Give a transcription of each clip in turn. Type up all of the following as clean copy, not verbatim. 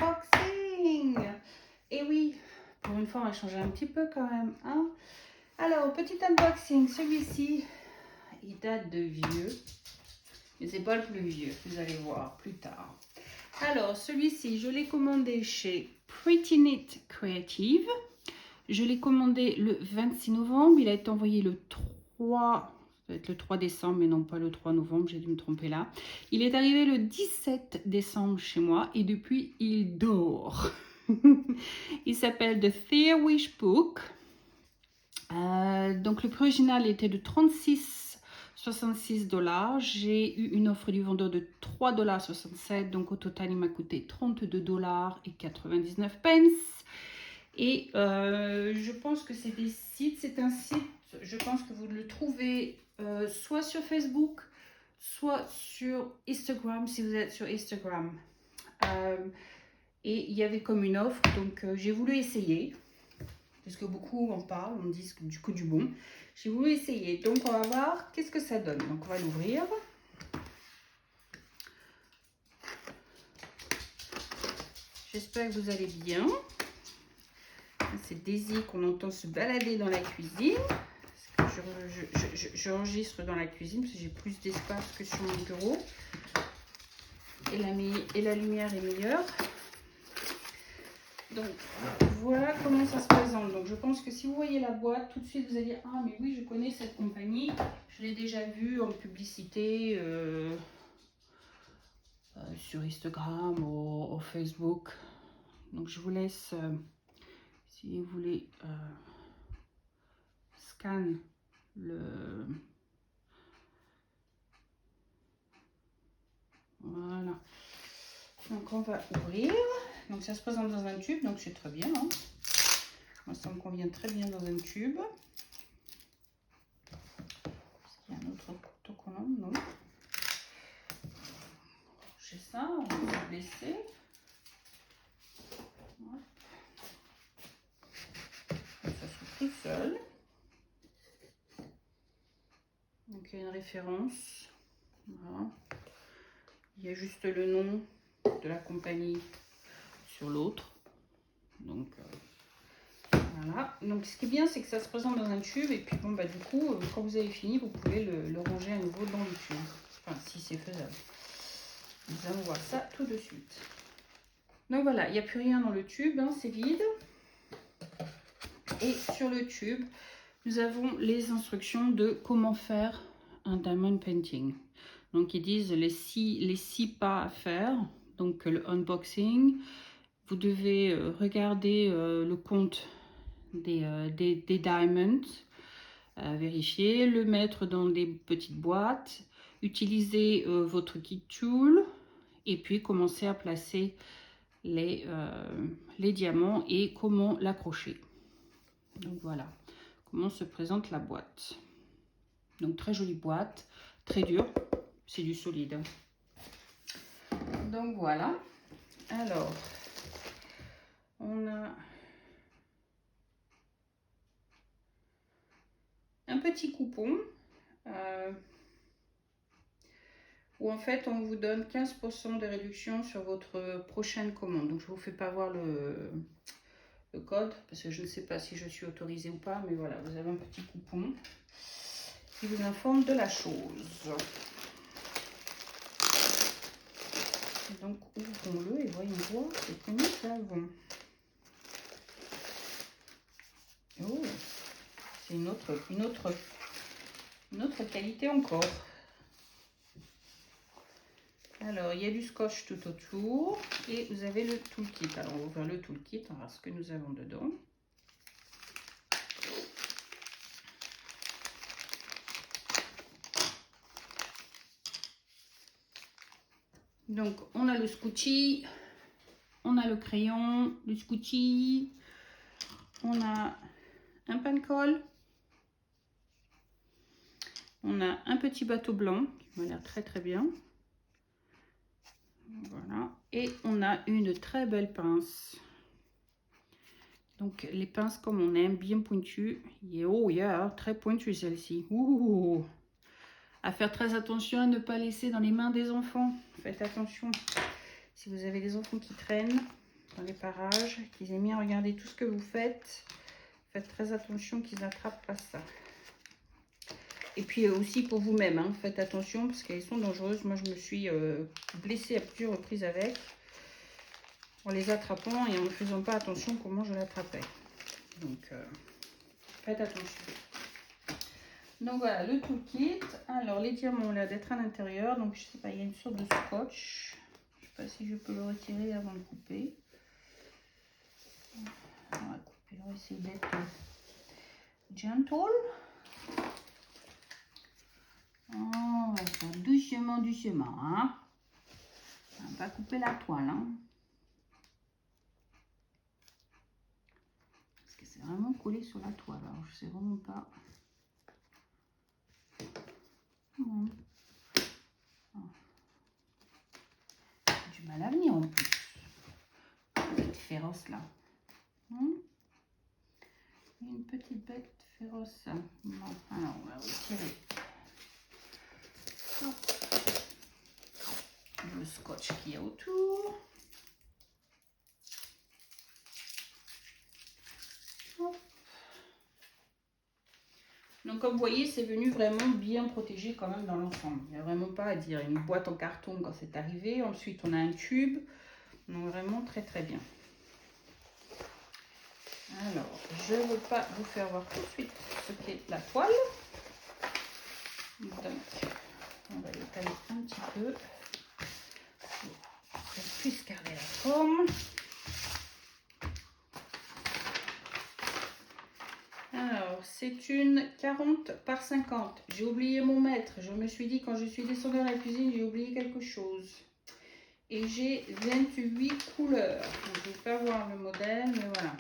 unboxing. Et oui, pour une fois, on va changer un petit peu quand même. Hein. Alors, petit unboxing. Celui-ci, il date de vieux. Mais c'est pas le plus vieux, vous allez voir plus tard. Alors, celui-ci, je l'ai commandé chez Pretty Knit Creative. Je l'ai commandé le 26 novembre. Il a été envoyé le 3... Ça va être le 3 décembre, mais non pas le 3 novembre, j'ai dû me tromper là. Il est arrivé le 17 décembre chez moi et depuis, il dort. Il s'appelle The Fair Wish Book. Donc le prix original était de 36,66 $. J'ai eu une offre du vendeur de 3,67 $. Donc au total, il m'a coûté 32,99 $. Et je pense que c'est des sites, c'est un site, je pense que vous le trouvez soit sur Facebook, soit sur Instagram, si vous êtes sur Instagram. Et il y avait comme une offre, donc j'ai voulu essayer, parce que beaucoup en parlent, on dit du coup du bon. J'ai voulu essayer, donc on va voir qu'est-ce que ça donne. Donc on va l'ouvrir. J'espère que vous allez bien. C'est Daisy qu'on entend se balader dans la cuisine. J'enregistre dans la cuisine parce que j'ai plus d'espace que sur mon bureau. Et la lumière est meilleure. Donc voilà comment ça se présente. Donc je pense que si vous voyez la boîte, tout de suite vous allez dire ah mais oui je connais cette compagnie. Je l'ai déjà vue en publicité sur Instagram ou Facebook. Donc je vous laisse si vous voulez scan le... Voilà. Donc on va ouvrir. Donc ça se présente dans un tube, donc c'est très bien. Hein. Moi ça me convient très bien dans un tube. Est-ce qu'il y a un autre autocollant? Non. J'ai ça, on va se laisser. Ça s'ouvre tout seul. Donc il y a une référence. Voilà. Il y a juste le nom de la compagnie sur l'autre. Donc voilà. Donc ce qui est bien, c'est que ça se présente dans un tube. Et puis bon, bah du coup, quand vous avez fini, vous pouvez le ranger à nouveau dans le tube. Enfin, si c'est faisable. Nous allons voir ça tout de suite. Donc voilà, il n'y a plus rien dans le tube, hein, c'est vide. Et sur le tube, nous avons les instructions de comment faire un diamond painting. Donc ils disent les six pas à faire. Donc le unboxing, vous devez regarder le compte des diamonds, vérifier, le mettre dans des petites boîtes, utiliser votre kit tool et puis commencer à placer les diamants et comment l'accrocher. Donc voilà comment se présente la boîte. Donc très jolie boîte, très dure, c'est du solide. Donc voilà. Alors, on a un petit coupon où en fait on vous donne 15% de réduction sur votre prochaine commande. Donc je ne vous fais pas voir le code parce que je ne sais pas si je suis autorisée ou pas, mais voilà, vous avez un petit coupon qui vous informe de la chose. Donc ouvrons-le et voyons voir ce que nous avons. Oh, c'est une autre qualité encore. Alors, il y a du scotch tout autour et vous avez le toolkit. Alors, on va ouvrir le toolkit, on va voir ce que nous avons dedans. Donc, on a le scotchy, on a le crayon, le scotchy, on a un pain-colle, on a un petit bateau blanc qui m'a l'air très très bien. Voilà, et on a une très belle pince. Donc les pinces comme on aime, bien pointues. Oh yeah, très pointue celle-ci. À faire très attention à ne pas laisser dans les mains des enfants. Faites attention si vous avez des enfants qui traînent. dans les parages, qu'ils aient mis à regarder tout ce que vous faites. Faites très attention qu'ils n'attrapent pas ça. Et puis aussi pour vous-même, hein, faites attention parce qu'elles sont dangereuses. Moi, je me suis blessée à plusieurs reprises avec, en les attrapant et en ne faisant pas attention comment je l'attrapais. Donc, faites attention. Donc voilà, le toolkit. Alors, les diamants ont l'air d'être à l'intérieur. Donc, je sais pas, il y a une sorte de scotch. Je sais pas si je peux le retirer avant de couper. On va couper, on va essayer d'être gentle. On va faire doucement, doucement. Hein. On va pas couper la toile. Hein. Parce que c'est vraiment collé sur la toile. Alors, je sais vraiment pas. Bon. Du mal à venir en plus. Cette féroce là. Une petite bête féroce. Bon, alors on va retirer le scotch qu'il y a autour. Hop. Donc comme vous voyez, c'est venu vraiment bien protégé quand même dans l'ensemble. Il n'y a vraiment pas à dire. Une boîte en carton quand c'est arrivé. Ensuite, on a un tube. Donc vraiment très très bien. Alors, je ne veux pas vous faire voir tout de suite ce qu'est la toile. Donc, on va l'étaler un petit peu pour qu'elle puisse garder la forme. Alors, c'est une 40 par 50. J'ai oublié mon mètre. Je me suis dit, quand je suis descendue dans la cuisine, j'ai oublié quelque chose. Et j'ai 28 couleurs. Donc, je ne vais pas voir le modèle, mais voilà.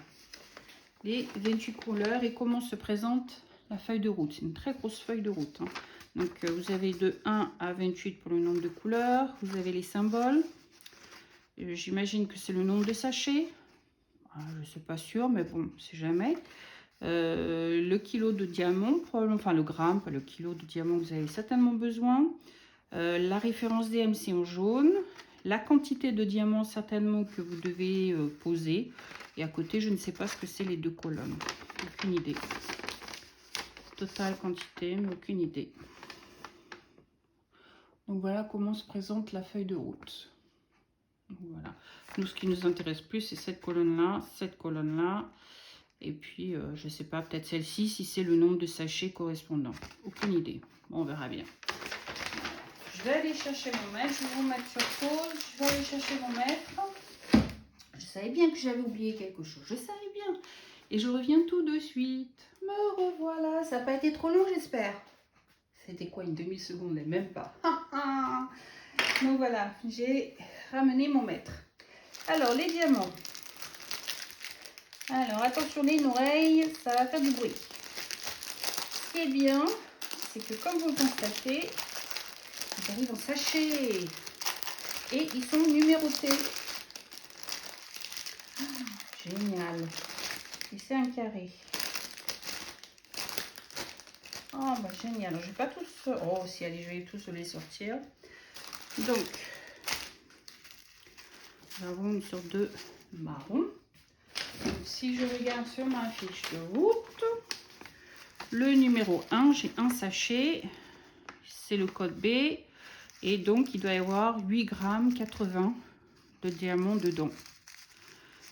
Les 28 couleurs et comment se présente la feuille de route. C'est une très grosse feuille de route. Hein. Donc, vous avez de 1 à 28 pour le nombre de couleurs. Vous avez les symboles. J'imagine que c'est le nombre de sachets. Je ne suis pas sûre, mais bon, c'est jamais. Le kilo de diamant, probablement, enfin le gramme, pas le kilo de diamant, vous avez certainement besoin. La référence DMC en jaune. La quantité de diamants certainement que vous devez poser. Et à côté, je ne sais pas ce que c'est les deux colonnes. Aucune idée. Totale quantité, mais aucune idée. Donc voilà comment se présente la feuille de route. Donc voilà. Nous, ce qui nous intéresse plus, c'est cette colonne-là. Et puis, je ne sais pas, peut-être celle-ci, si c'est le nombre de sachets correspondant. Aucune idée. Bon, on verra bien. Je vais aller chercher mon mètre. Je vais vous mettre sur pause. Je vais aller chercher mon mètre. Je savais bien que j'avais oublié quelque chose. Je savais bien. Et je reviens tout de suite. Me revoilà. Ça n'a pas été trop long, j'espère. C'était quoi, une demi-seconde, même pas. Donc voilà, j'ai ramené mon mètre. Alors, les diamants. Alors, attention les oreilles, ça va faire du bruit. Ce qui est bien, c'est que comme vous le constatez, ils arrivent en sachet. Et ils sont numérotés. Génial. Et c'est un carré. Oh, bah génial. Alors, je vais pas tous... Oh, si, allez, je vais tous les sortir. Donc, nous avons une sorte de marron. Donc, si je regarde sur ma fiche de route, le numéro 1, j'ai un sachet. C'est le code B. Et donc, il doit y avoir 8 grammes 80 de diamants dedans.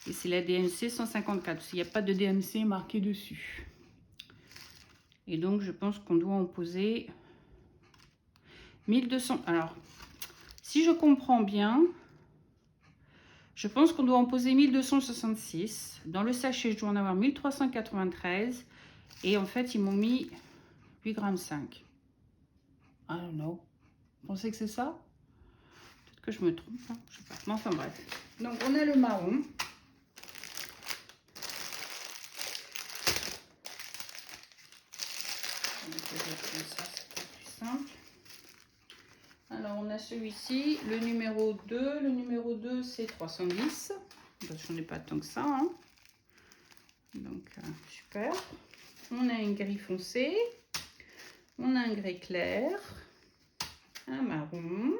Et c'est la DMC 154. Il n'y a pas de DMC marqué dessus. Et donc, je pense qu'on doit en poser 1200. Alors, si je comprends bien, je pense qu'on doit en poser 1266. Dans le sachet, je dois en avoir 1393. Et en fait, ils m'ont mis 8,5 grammes. I don't know. Vous pensez que c'est ça? Peut-être que je me trompe. Hein, je sais pas. Mais enfin bref. Donc, on a le marron. Alors, on a celui-ci, le numéro 2. Le numéro 2, c'est 310. Je n'en ai pas tant que ça. Hein. Donc, super. On a un gris foncé. On a un gris clair. Un marron.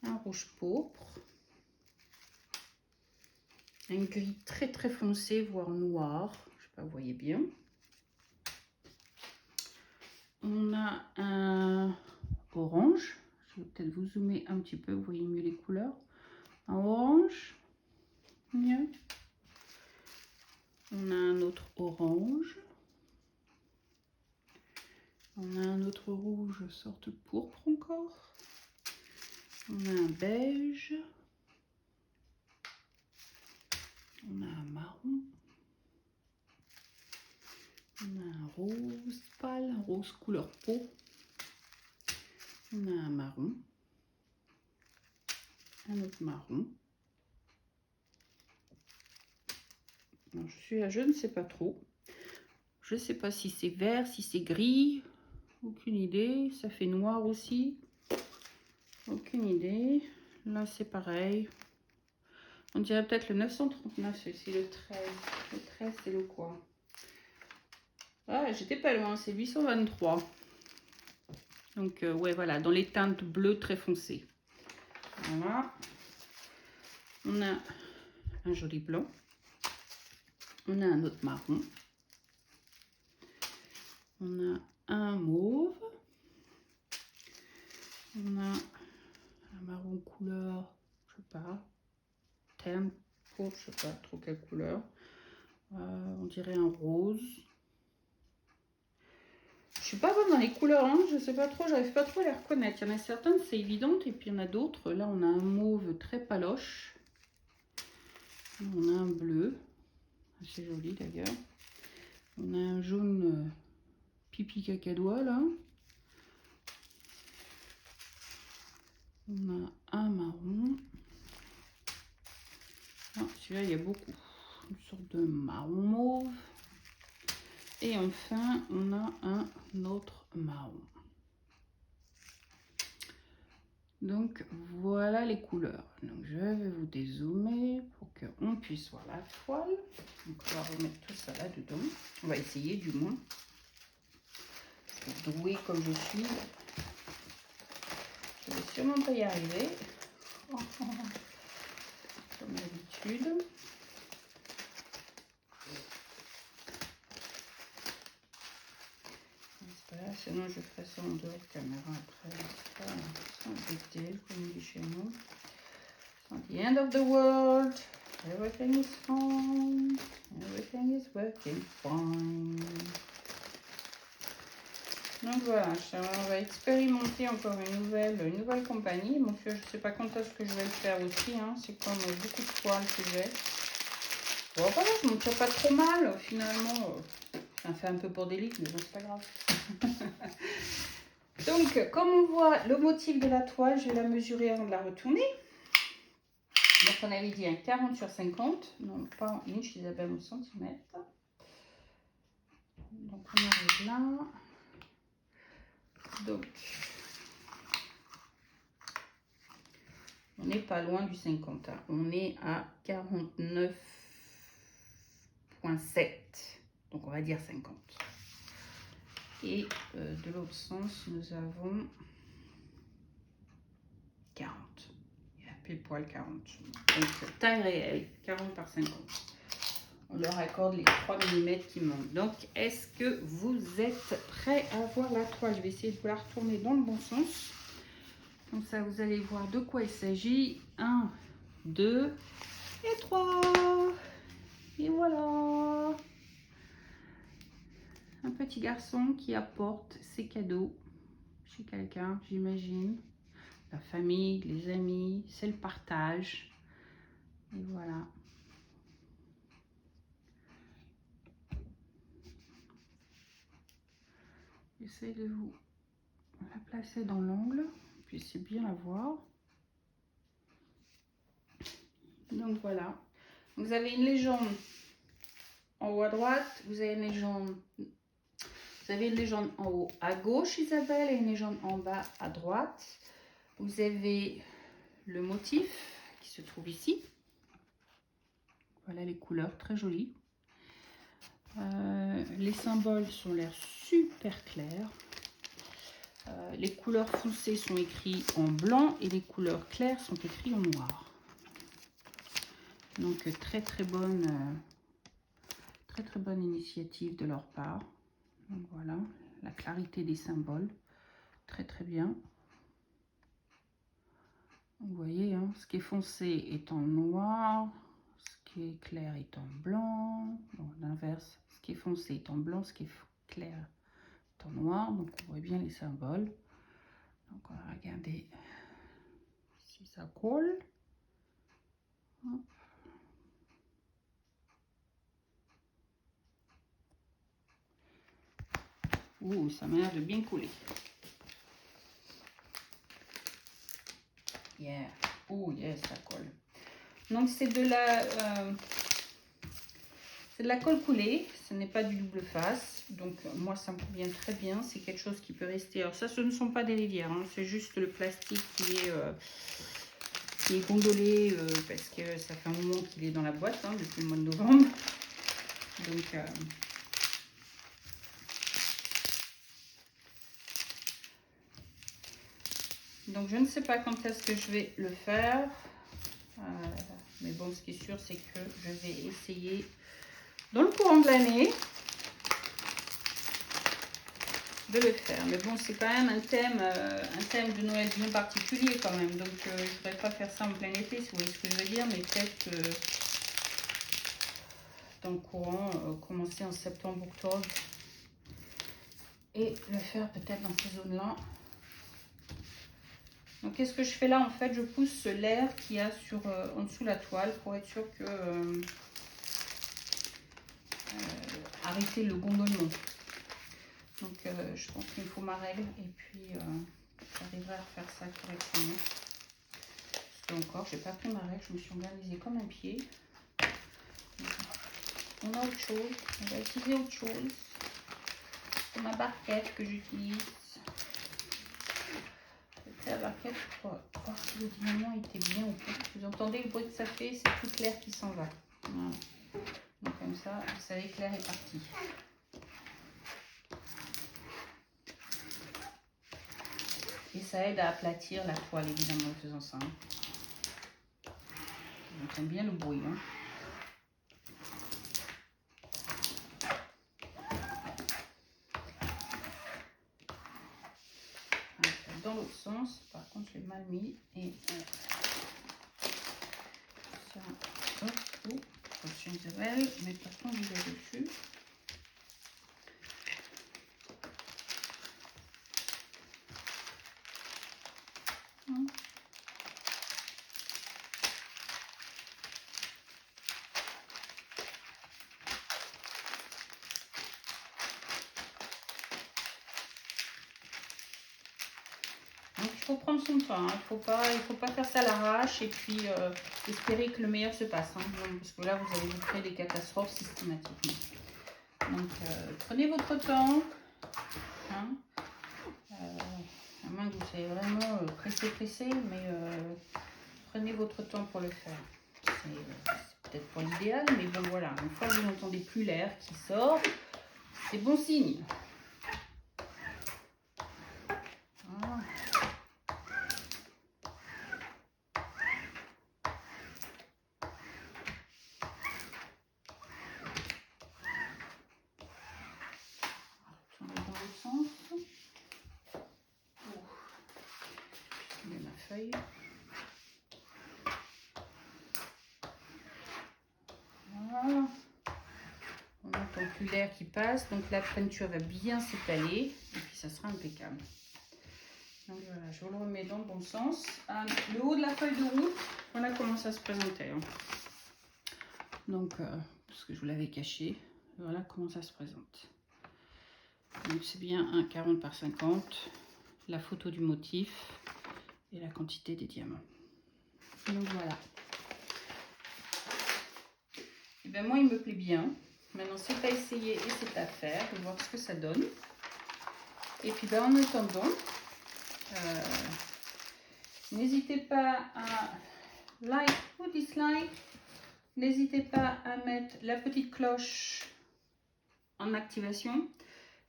Un rouge pourpre. Un gris très très foncé, voire noir. Je sais pas, vous voyez bien. On a un orange. Je vais peut-être vous zoomer un petit peu, vous voyez mieux les couleurs. Un orange. Bien. On a un autre orange. On a un autre rouge, sorte pourpre encore. On a un beige. On a un marron. On a un rose pâle, un rose couleur peau. On a un marron. Un autre marron. Alors, je ne sais pas trop. Je ne sais pas si c'est vert, si c'est gris. Aucune idée. Ça fait noir aussi. Aucune idée. Là, c'est pareil. On dirait peut-être le 939, c'est le 13. Le 13, c'est le quoi? Ah, j'étais pas loin, c'est 823. Donc, ouais, voilà, dans les teintes bleues très foncées. Voilà. On a un joli blanc. On a un autre marron. On a un mauve. On a un marron couleur, je sais pas, terne, je sais pas trop quelle couleur. On dirait un rose. Je suis pas bonne dans les couleurs, hein, je sais pas trop, j'arrive pas trop à les reconnaître. Il y en a certaines, c'est évident, et puis il y en a d'autres. Là, on a un mauve très paloche. On a un bleu, assez joli d'ailleurs. On a un jaune pipi cacadois là. On a un marron. Ah, celui-là, il y a beaucoup. Une sorte de marron mauve. Et enfin, on a un autre marron. Donc, voilà les couleurs. Donc, je vais vous dézoomer pour qu'on puisse voir la toile. Donc, on va remettre tout ça là-dedans. On va essayer du moins. Douée comme je suis, je vais sûrement pas y arriver. Comme d'habitude. Sinon, je ferai ça en dehors de caméra après. Sans big comme on dit chez nous. It's not the end of the world. Everything is fine. Everything is working fine. Donc voilà, on va expérimenter encore une nouvelle compagnie. Donc je ne sais pas quand est-ce que je vais le faire aussi. Hein. C'est comme beaucoup de toiles que j'ai. Bon, voilà, je ne me tire pas trop mal finalement. J'en fais un peu bordélique, mais bon, c'est pas grave. Donc, comme on voit le motif de la toile, je vais la mesurer avant de la retourner. Donc, on avait dit un 40 sur 50, non pas en inch, Isabelle, en centimètres. Donc, on arrive là. Donc, on n'est pas loin du 50. Hein. On est à 49,7. Donc, on va dire 50. Et de l'autre sens, nous avons 40. Il y a pile poil 40. Donc, taille réelle, 40 par 50. On leur accorde les 3 mm qui manquent. Donc, est-ce que vous êtes prêts à voir la toile? Je vais essayer de vous la retourner dans le bon sens. Comme ça, vous allez voir de quoi il s'agit. 1, 2 et 3. Et voilà. Un petit garçon qui apporte ses cadeaux chez quelqu'un, j'imagine. La famille, les amis, c'est le partage. Et voilà. J'essaie de vous la placer dans l'angle, puissiez bien la voir. Donc voilà. Vous avez une légende en haut à droite, vous avez une légende. Vous avez une légende en haut à gauche, Isabelle, et une légende en bas à droite. Vous avez le motif qui se trouve ici. Voilà les couleurs, très jolies. Les symboles sont l'air super clairs. Les couleurs foncées sont écrites en blanc et les couleurs claires sont écrites en noir. Donc très bonne initiative de leur part. Donc voilà, la clarité des symboles, très bien. Vous voyez, hein, ce qui est foncé est en noir, ce qui est clair est en blanc. Bon, l'inverse, ce qui est foncé est en blanc, ce qui est clair est en noir. Donc on voit bien les symboles. Donc on va regarder si ça colle. Hop. Ouh, ça m'a l'air de bien couler. Yeah. Oh yes, ça colle. Donc c'est de la colle coulée, ce n'est pas du double face. Donc moi ça me convient très bien, c'est quelque chose qui peut rester. Alors ça, ce ne sont pas des rivières, hein, c'est juste le plastique qui est gondolé parce que ça fait un moment qu'il est dans la boîte, hein, depuis le mois de novembre. Donc je ne sais pas quand est-ce que je vais le faire. Mais bon, ce qui est sûr, c'est que je vais essayer dans le courant de l'année de le faire. Mais bon, c'est quand même un thème de Noël bien particulier quand même. Donc je ne voudrais pas faire ça en plein été, si vous voyez ce que je veux dire. Mais peut-être dans le courant, commencer en septembre, octobre. Et le faire peut-être dans ces zones-là. Donc qu'est-ce que je fais là? En fait, je pousse l'air qu'il y a en dessous la toile pour être sûr que arrêter le gondolement. Donc je pense qu'il me faut ma règle et puis j'arriverai à faire ça correctement. Et encore, j'ai pas pris ma règle, je me suis organisée comme un pied. On a autre chose, on va utiliser autre chose. C'est ma barquette que j'utilise. La barquette pour voir si le dynamo était bien ou pas. Vous entendez le bruit que ça fait, c'est tout l'air qui s'en va. Voilà. Donc comme ça, vous savez que l'air est parti. Et ça aide à aplatir la toile évidemment en faisant ça. On entend bien le bruit. Hein. Dans l'autre sens, par contre je l'ai mal mis et ça, hop, attention Isabelle, mais pas ton visage dessus. Donc il faut prendre son temps, hein. Il faut pas faire ça à l'arrache et puis espérer que le meilleur se passe. Hein. Parce que là, vous allez vous créer des catastrophes systématiquement. Donc prenez votre temps. Hein. À moins que vous soyez vraiment pressé, mais prenez votre temps pour le faire. C'est peut-être pas l'idéal, mais bon voilà. Une fois que vous n'entendez plus l'air qui sort, c'est bon signe. Voilà. Feuille. Voilà. On n'entend plus l'air qui passe, donc la peinture va bien s'étaler et puis ça sera impeccable. Donc voilà, je vous le remets dans le bon sens. Le haut de la feuille de route, voilà comment ça se présentait. Hein. Donc, parce que je vous l'avais caché, voilà comment ça se présente. Donc c'est bien un 40 par 50, la photo du motif et la quantité des diamants. Donc voilà. Et bien moi il me plaît bien. Maintenant c'est à essayer et c'est à faire. On va voir ce que ça donne. Et puis ben, en attendant, n'hésitez pas à like ou dislike. N'hésitez pas à mettre la petite cloche en activation.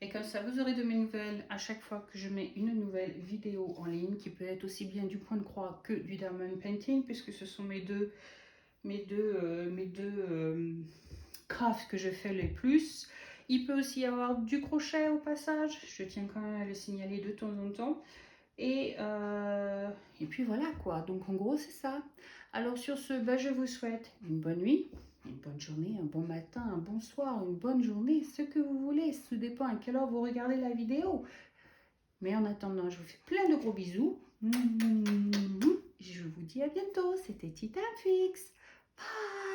Et comme ça, vous aurez de mes nouvelles à chaque fois que je mets une nouvelle vidéo en ligne, qui peut être aussi bien du point de croix que du diamond painting, puisque ce sont mes deux mes deux crafts que je fais les plus. Il peut aussi y avoir du crochet au passage, je tiens quand même à le signaler de temps en temps. Et puis voilà quoi, donc en gros c'est ça. Alors sur ce, bah, je vous souhaite une bonne nuit, une bonne journée, un bon matin, un bon soir, une bonne journée, ce que vous voulez, tout dépend à quelle heure vous regardez la vidéo. Mais en attendant, je vous fais plein de gros bisous. Je vous dis à bientôt, c'était Titan Fix. Bye.